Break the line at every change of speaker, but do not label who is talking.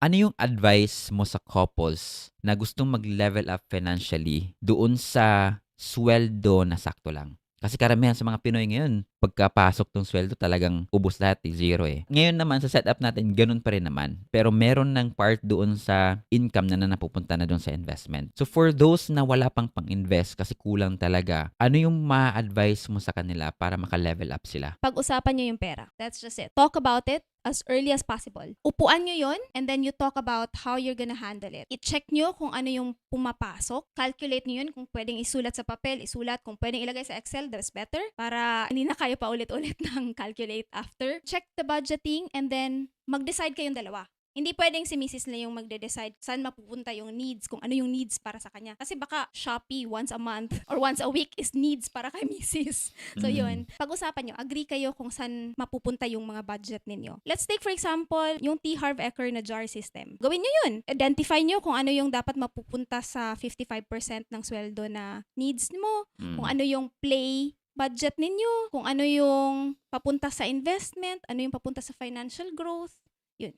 Ano yung advice mo sa couples na gustong mag-level up financially doon sa sweldo na sakto lang? Kasi karamihan sa mga Pinoy ngayon, pagkapasok ng sweldo talagang ubos lahat, zero eh. Ngayon naman sa setup natin, ganun pa rin naman. Pero meron ng part doon sa income na napupunta na doon sa investment. So for those na wala pang pang-invest kasi kulang talaga, ano yung ma-advise mo sa kanila para maka-level up sila?
Pag-usapan nyo yung pera. That's just it. Talk about it as early as possible. Upuan nyo yon and then you talk about how you're gonna handle it. I-check nyo kung ano yung pumapasok. Calculate nyo yun kung pwedeng isulat sa papel, isulat. Kung pwedeng ilagay sa Excel, that's better. Para hindi na kayo pa ulit-ulit ng calculate after. Check the budgeting and then mag-decide kayong dalawa. Hindi pwedeng si Mrs. na yung magde-decide saan mapupunta yung needs, kung ano yung needs para sa kanya. Kasi baka Shopee once a month or once a week is needs para kay Mrs. So yun, pag-usapan nyo, agree kayo kung saan mapupunta yung mga budget ninyo. Let's take for example, yung T. Harv Eker na jar system. Gawin nyo yun. Identify nyo kung ano yung dapat mapupunta sa 55% ng sweldo na needs mo, kung ano yung play budget ninyo, kung ano yung papunta sa investment, ano yung papunta sa financial growth. Yun.